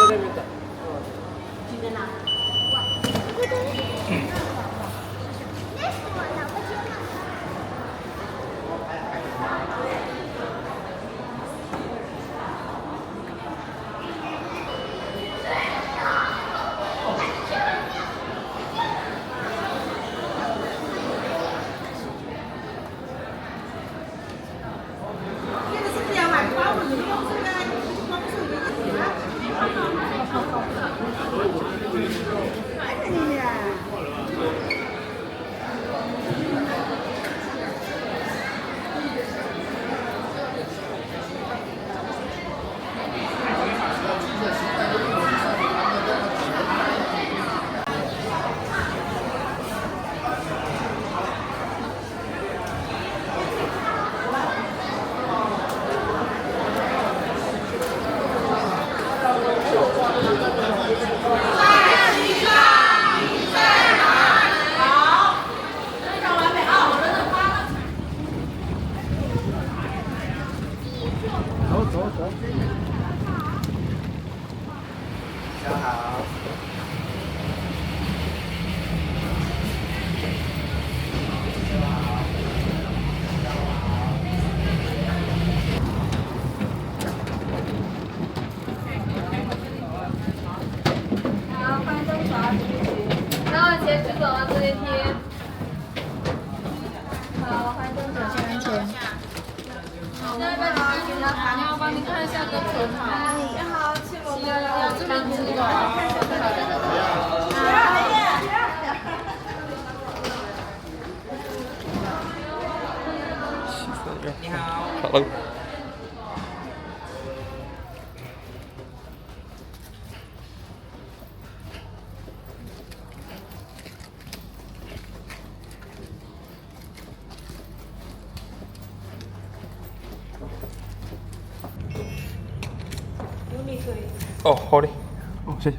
那边等。几点啦？大家好。好，观众手要举起，然后鞋子手往这边贴。好，观众手先安全。好，那边你要帮你看一下跟存好。你好，要这边子的。你好。好了。哦，好嘞。哦，谢谢。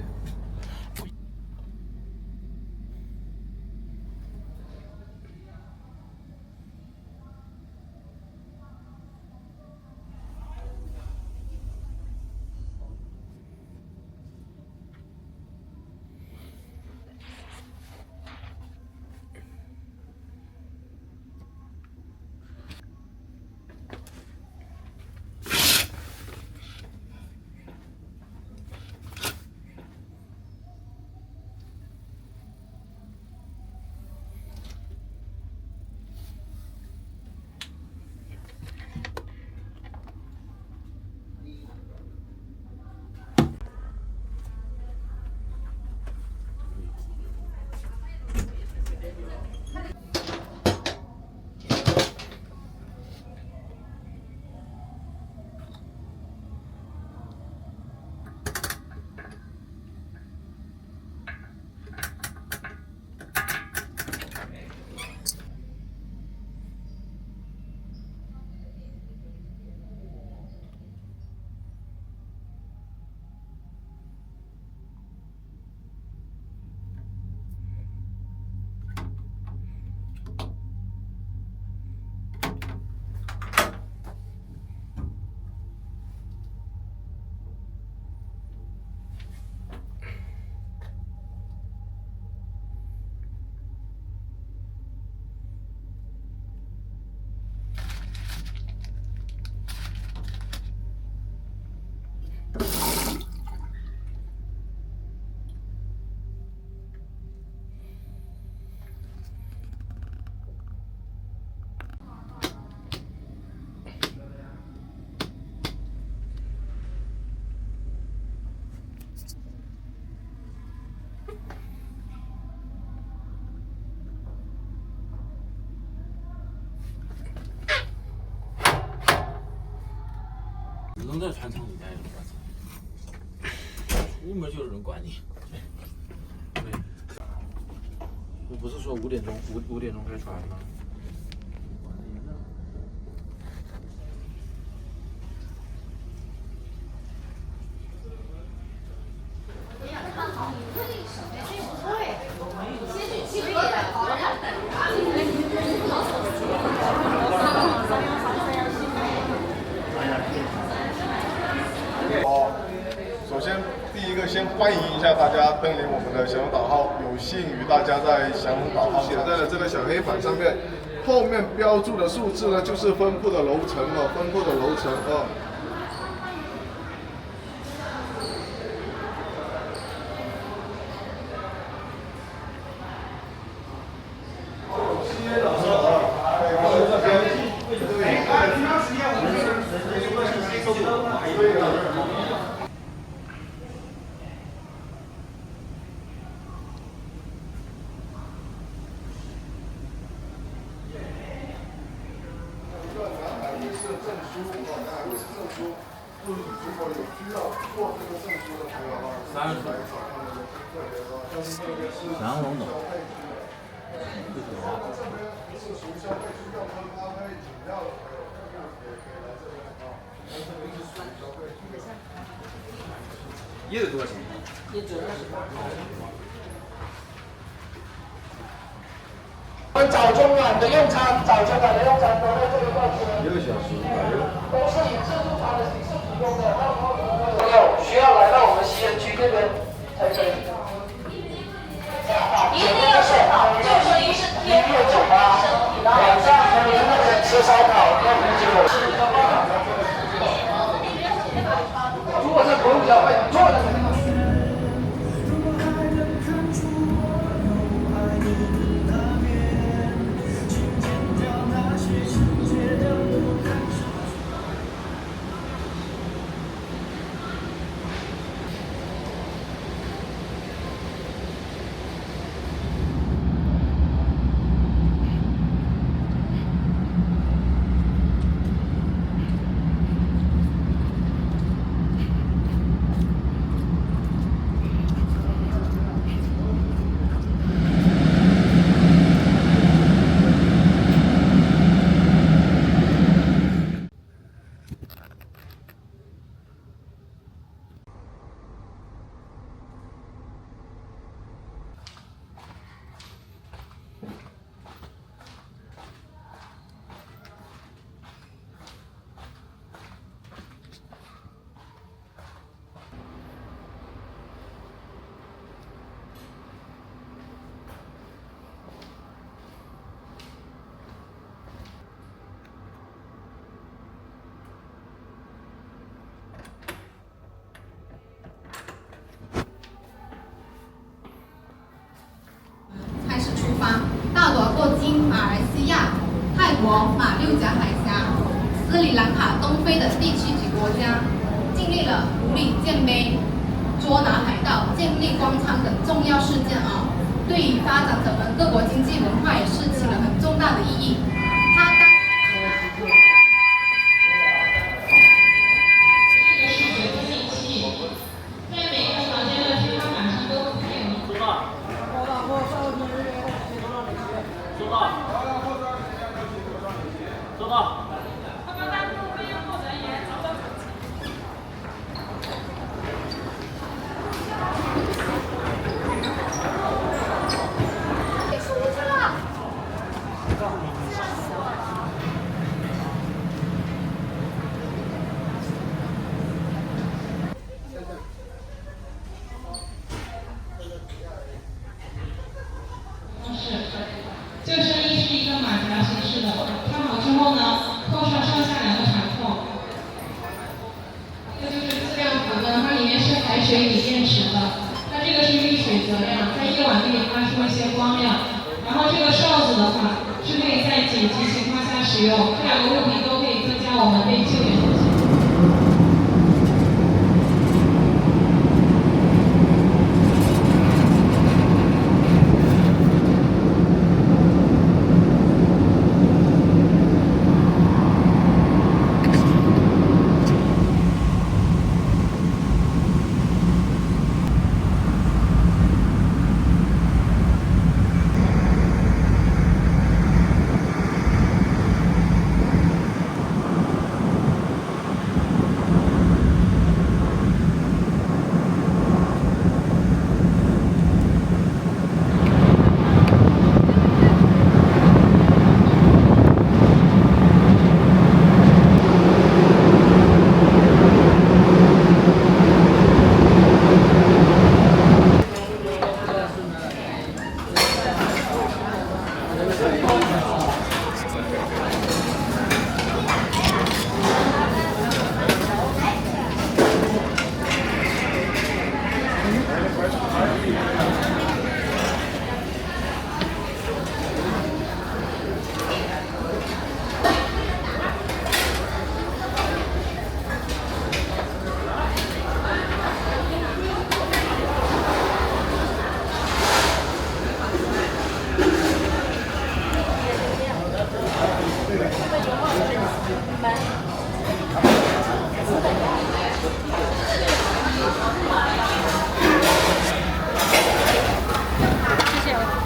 扔在船舱里面有啥事？出门就有人管你。对，我不是说5点钟开船吗？首先第一个先欢迎一下大家登临我们的祥龙岛号，有幸与大家在祥龙岛号写在了这个小黑板上面，后面标注的数字呢就是分布的楼层哦，分布的楼层哦。祥龙岛。椰子多少钱？也只28。我们早中晚的用餐，早中晚的用餐都在这个段1个小时都是以自助餐的形式提供的。朋友需要来到我们西园区这边才可以。一定要睡好，就是一是天热酒吧，晚上可以在那边吃烧烤、喝啤酒。如果是朋友比较会坐的。开始出发，大多过经马来西亚、泰国马六甲海峡、斯里兰卡东非等地区及国家，经历了湖里建碑、捉拿海盗、建立广场等重要事件啊，对于发展咱们各国经济文化也是起了很重大的意义。救生衣是一个马甲形式的，穿好之后呢，扣上上下两个弹扣。这就是自亮服的，它里面是海水锂电池的。它这个是遇水则亮，在夜晚可以发出一些光亮。然后这个哨子的话，是可以在紧急情况下使用，这两个物品都可以增加我们被救援的机会。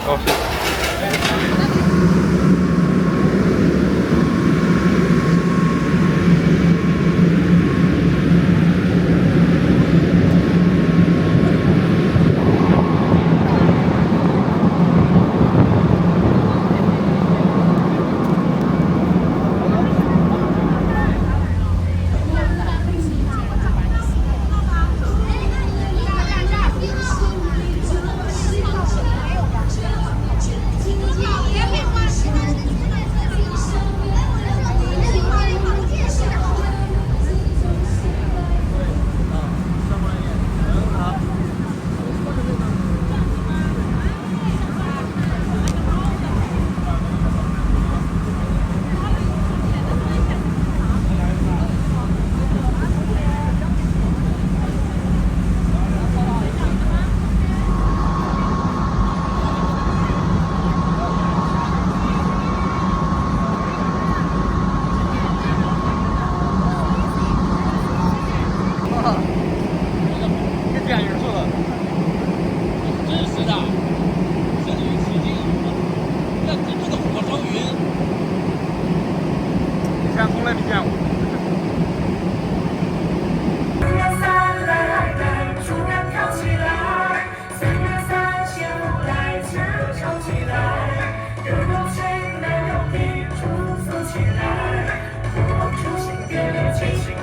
哦，谢谢。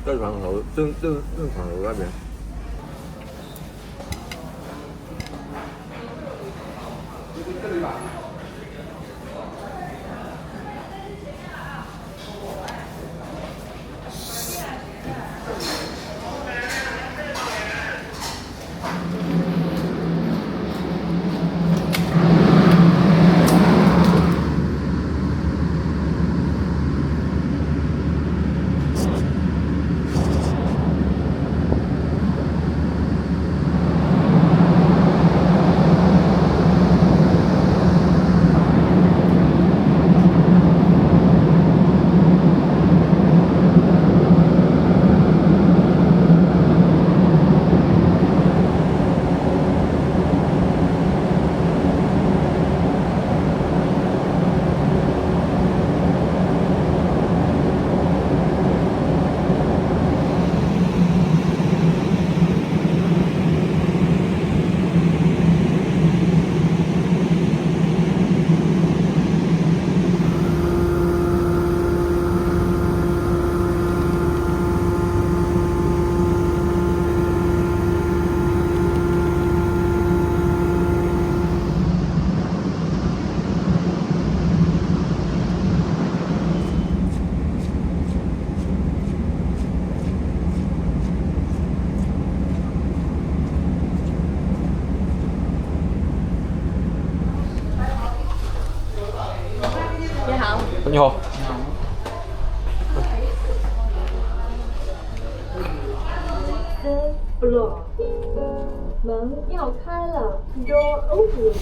正常头正常头那边。这里吧。你好。block， 门要开了 ，door open。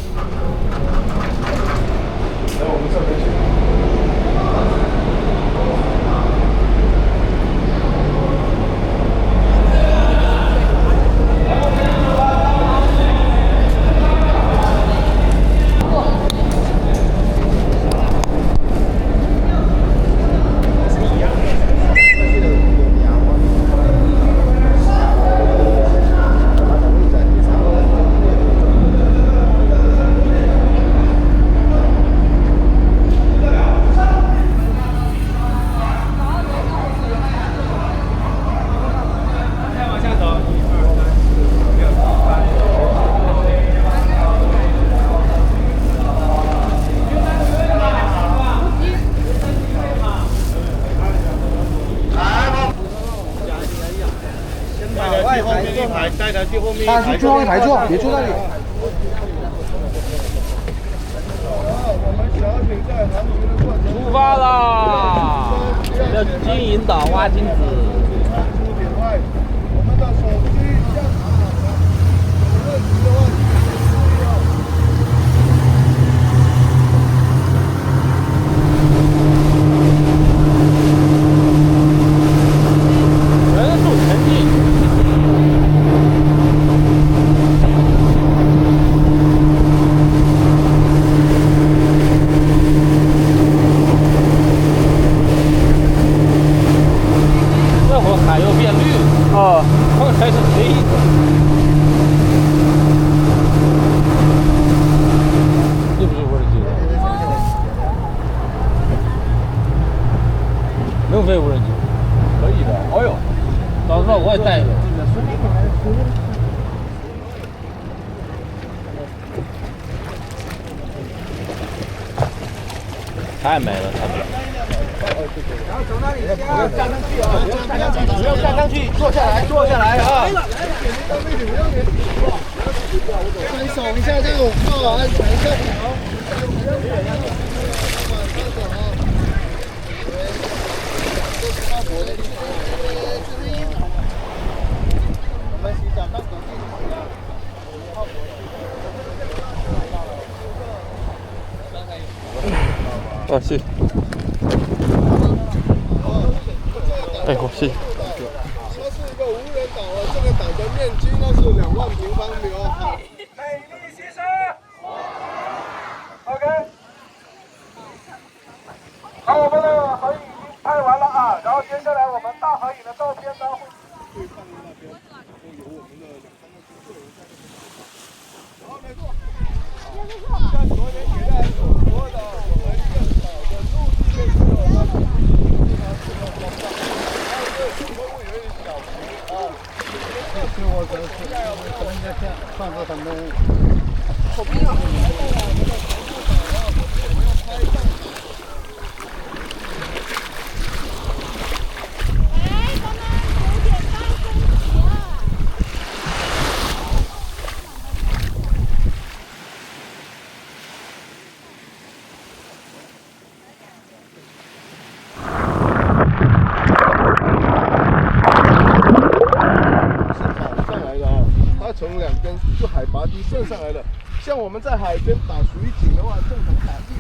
来，我们这边去。大家去最后一排坐，别坐那里。出发啦！要金银岛挖金子。我们的手机这样有问题的话，人数前进。这会儿海又变绿了。啊。刚才是黑的。是不是无人机？能飞无人机？可以的。哎呦，早知道我也带一个。太美了，太美了。然后从那里不要站上去啊！不要站上去，坐下来，坐下来啊！伸手一下这个靠安全一下。我们洗澡到隔壁啊，谢谢。哎，好，谢谢。它是一个无人岛啊，这个岛的面积呢是2万平方米哦。美丽牺牲。OK。好，我们的合影已经拍完了啊，然后接下来我们大合影的照片呢会。对放在那边，都有我们的2、3个工作人员在这边。然后没错。像昨天给大家所说的，我们这岛的陆地面积有它的非常适合光照。还有这个动物园的小湖啊，这我可能在看着他们后面。从2边就海拔低顺上来的，像我们在海边打水井的话，正常打地。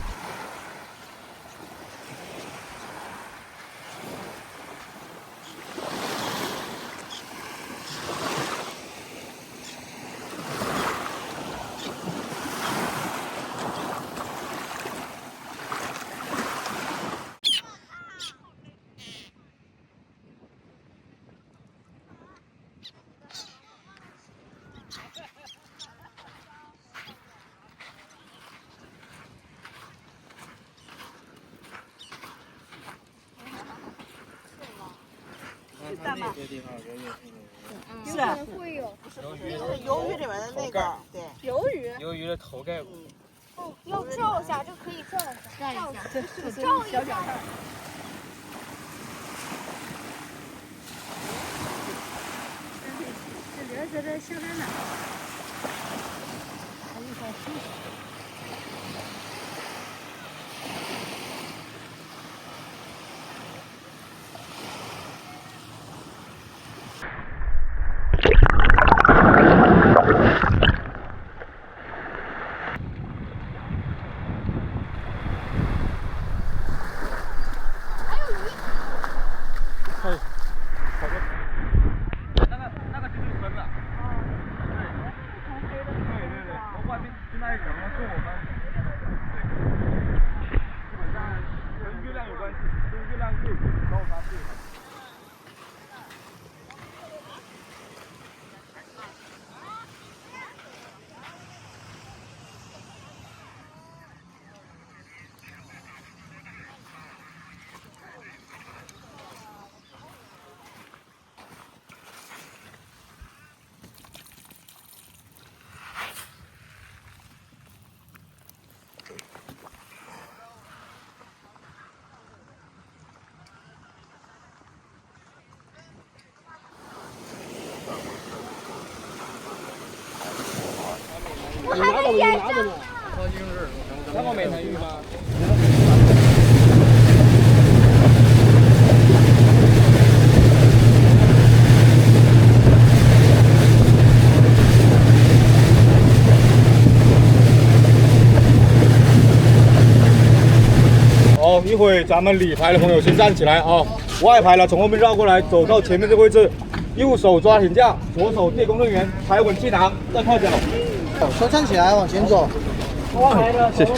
是啊，会有，就是鱿鱼里面的那个，对，鱿鱼的头盖骨。哦，要照一下，就可以照一下，照一下，照一下。这人想在哪？还有块树。们还没演上呢。那我没参与吗？好，一会咱们里排的朋友先站起来啊，外排的从后面绕过来，走到前面这个位置，右手抓挺架，左手电工人员，踩稳气囊，再靠脚。手站起来，往前走。谢谢。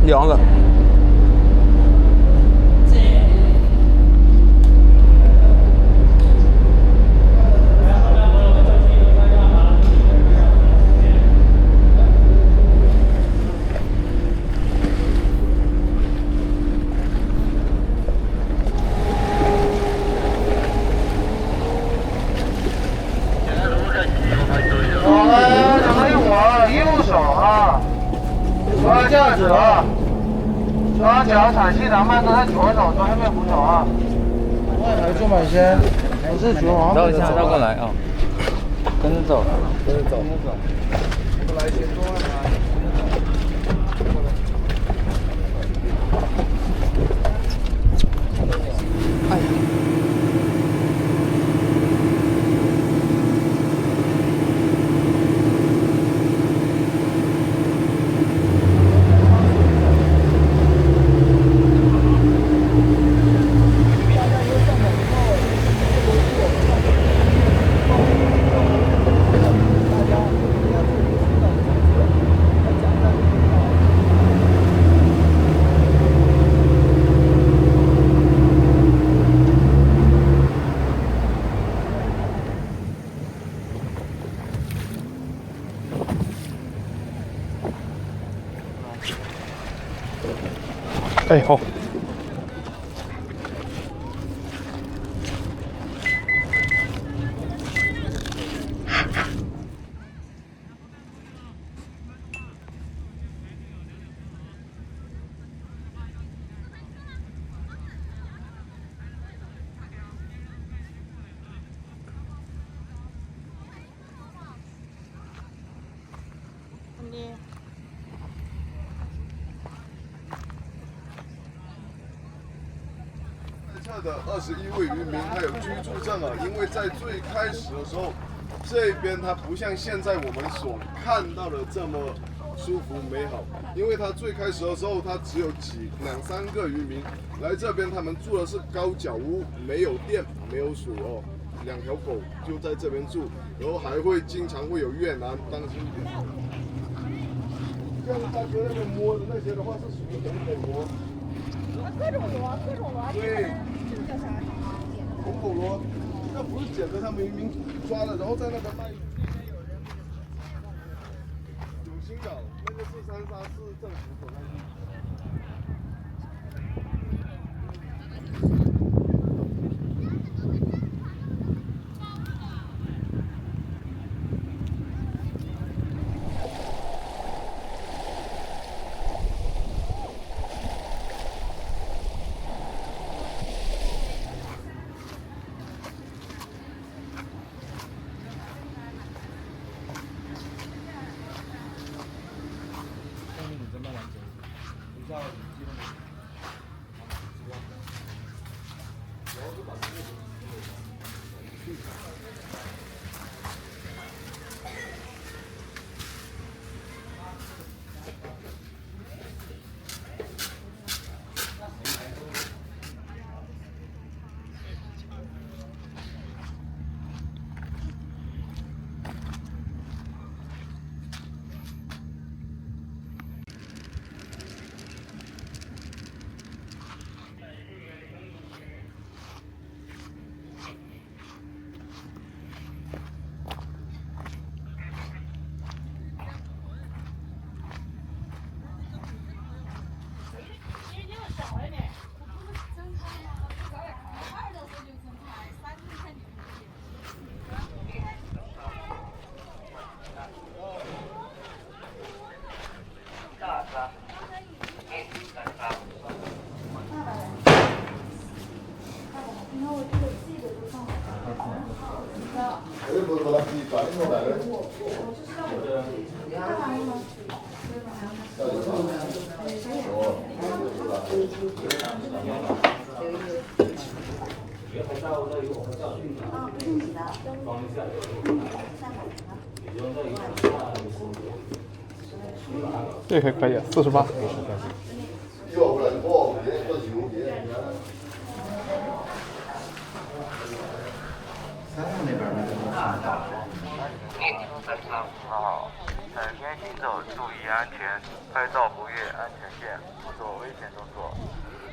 2个。这样子啊，双脚踩气囊，慢着在左手，左面扶手啊。外台驻马先，我是徐王。绕一下，绕过来啊，跟着走，跟着走。过来先坐啊。哎呀。哎，好。的21位渔民，他有居住证啊，因为在最开始的时候，这边它不像现在我们所看到的这么舒服美好，因为它最开始的时候，它只有2、3个渔民来这边，他们住的是高脚屋，没有电，没有水哦，2条狗就在这边住，然后还会经常会有越南，当心一点。像大哥那边摸的那些的话，是属于红狗螺。各种螺，各种螺。对。这个叫啥？红狗螺，那不是捡的，他们渔民抓了，然后在那边卖。有新港，那个是三沙市政府所在地。这个可以，48。好，海边行走注意安全，拍照不越安全线，不做危险动作，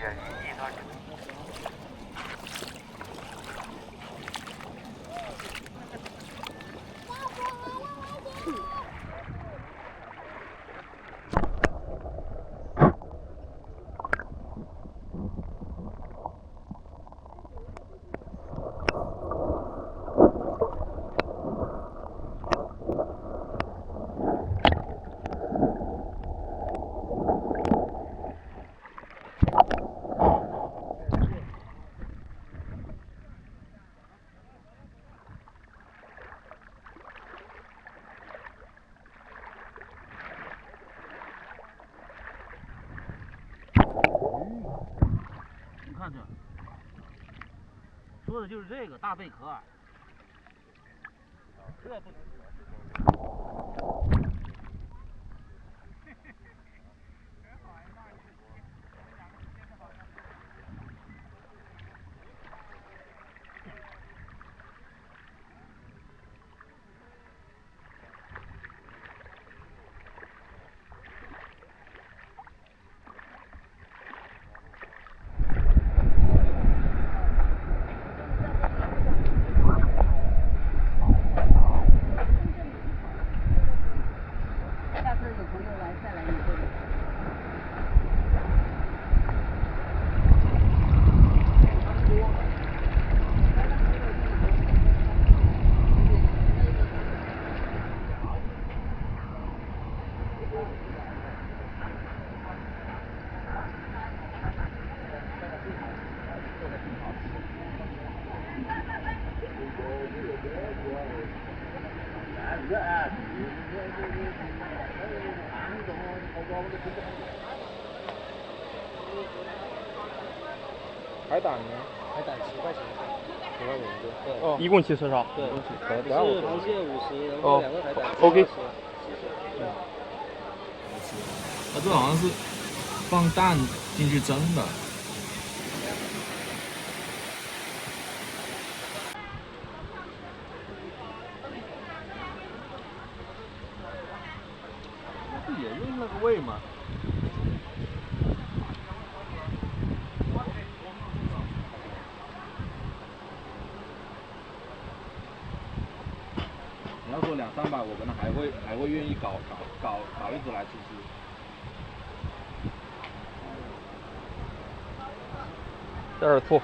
远离集团。说的就是这个大贝壳。这不。海胆呢？海胆10块钱10块钱一个。对。哦，一共7次是吧？对，是螃蟹50，然后2个海胆。OK。它这好像是放蛋进去蒸的。也用那个味嘛。你要说200-300，我可能还会愿意搞一只来吃吃。这是醋。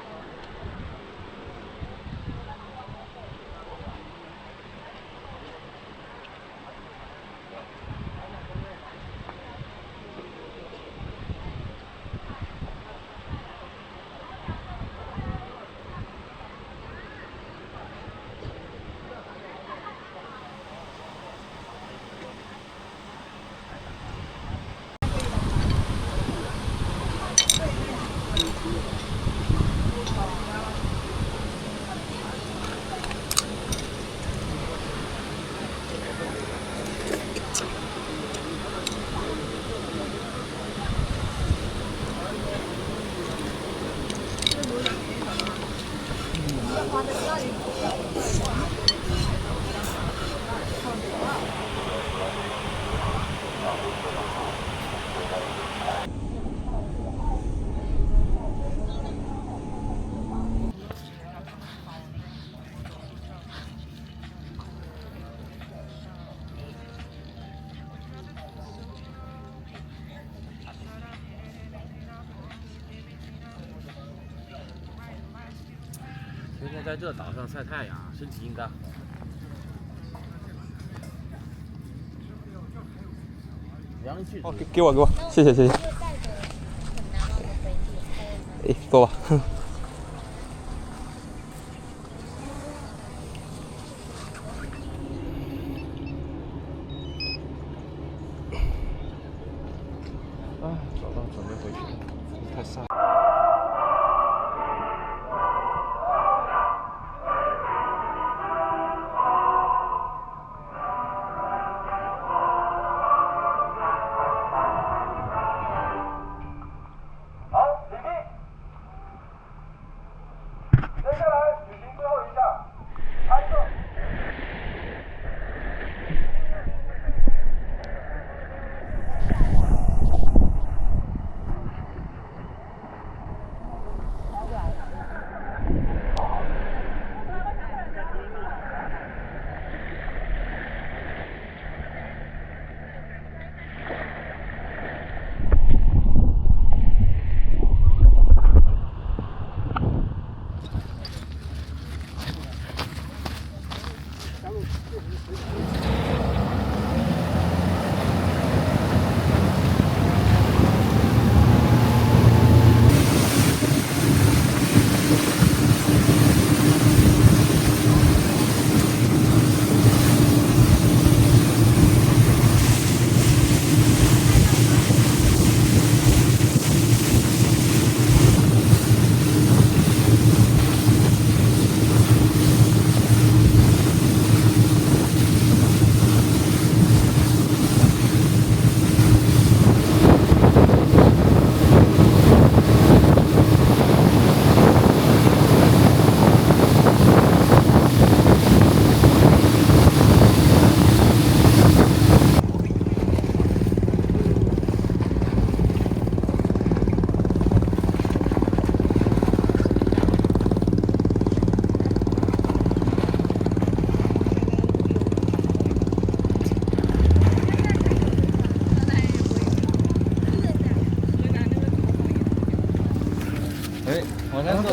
天天在这岛上晒太阳，身体应该好。哦，给我，谢谢。哎，坐吧。早上准备回去，太晒。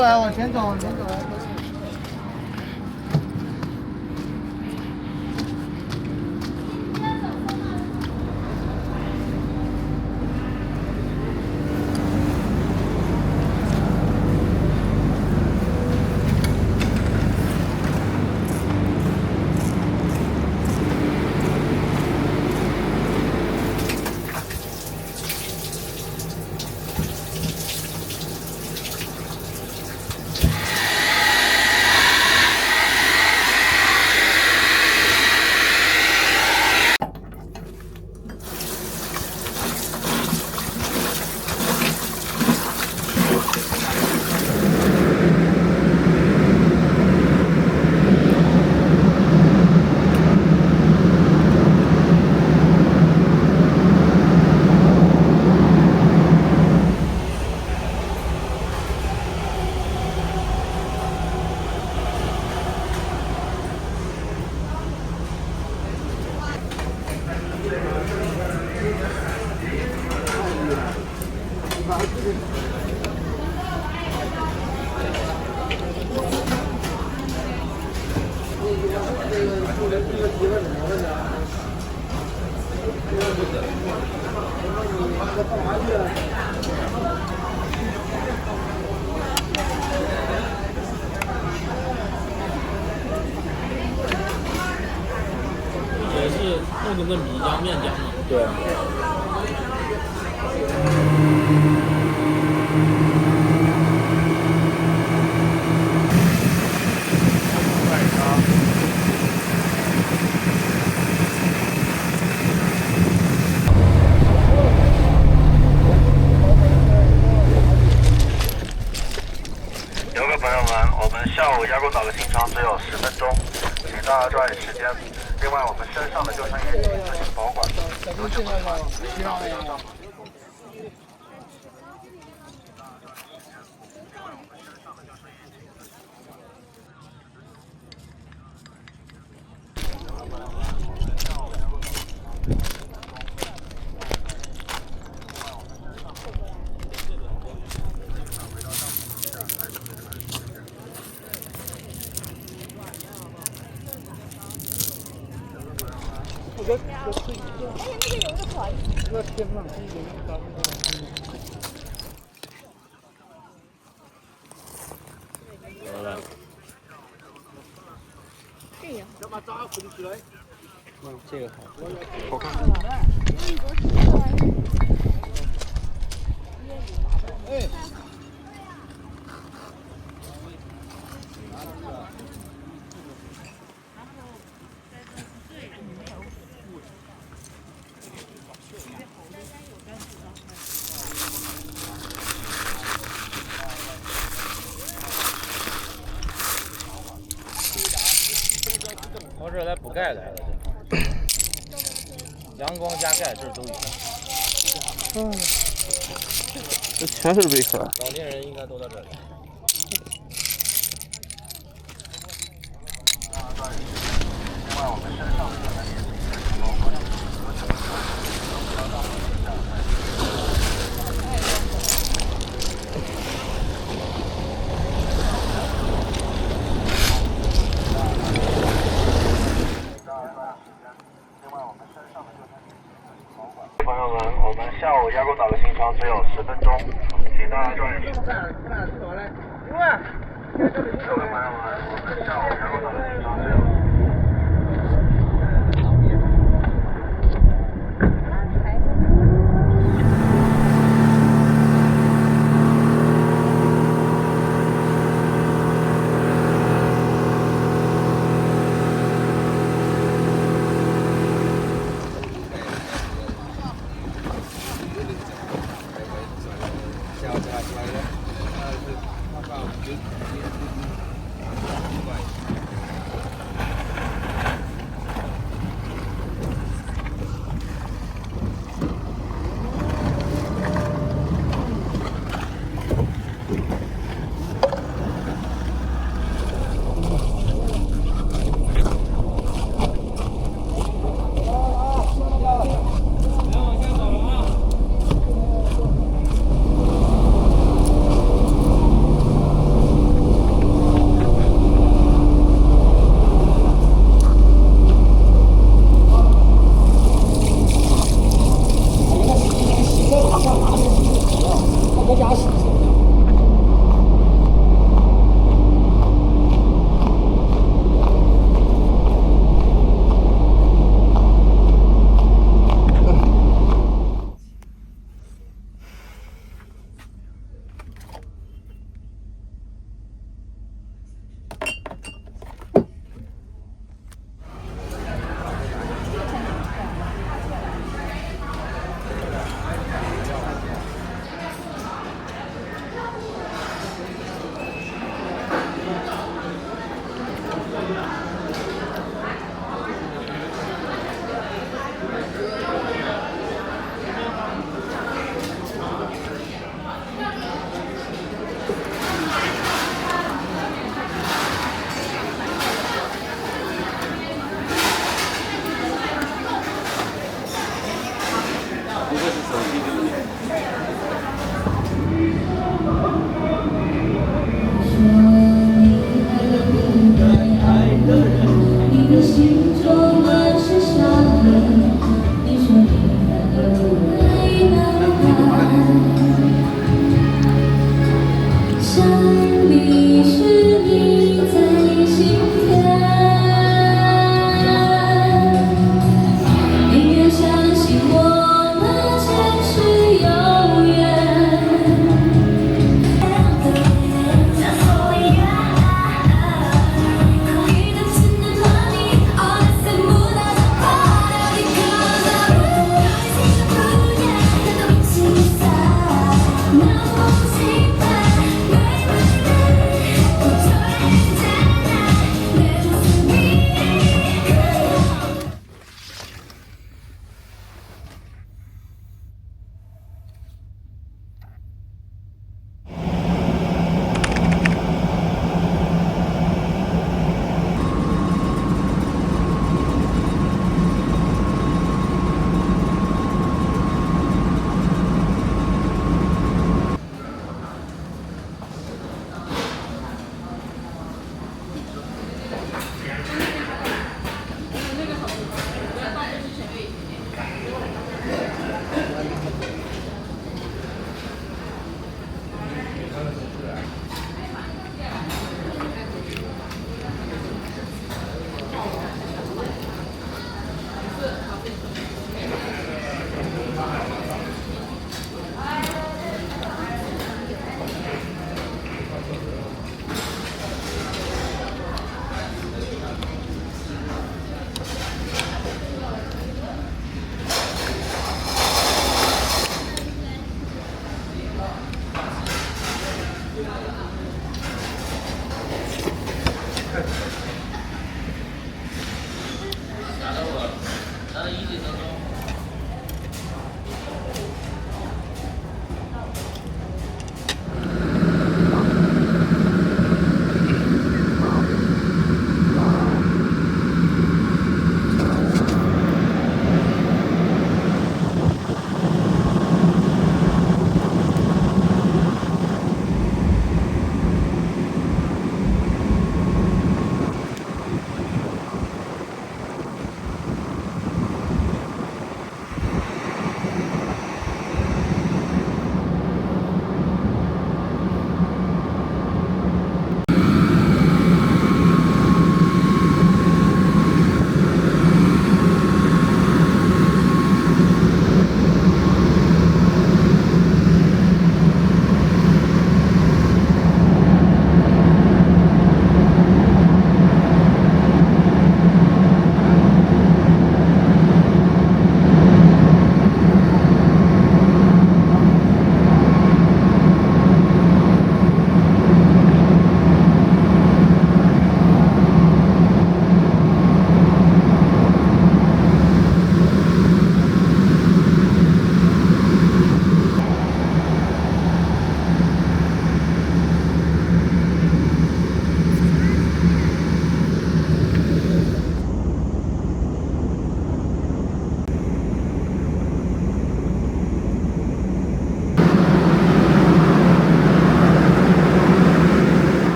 过来，往前走，往前走。也是弄得跟米浆面浆嘛。对。游客朋友们，我们下午鸭公岛的行程只有10分钟，请大家抓紧时间。另外，我们身上的救生衣请自行保管，有请不穿，希望不要上。而且那个有个团，这个天上是一个高。好了。这样。要把扎捆起来。这个好。好看。哎。我这来补钙来了，这阳光加钙这儿都有。这全是贝壳。老年人应该都在这里。另外，我们身上朋友们，我们下午鸭公岛的行程只有10分钟，请大家抓紧时间。各位朋友们，我们下午鸭公岛的行程只有。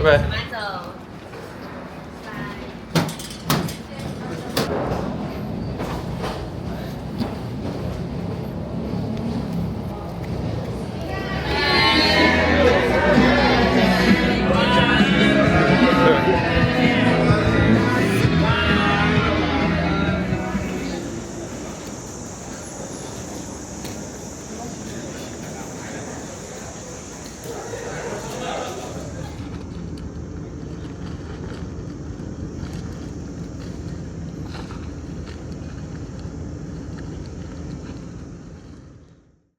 拜拜。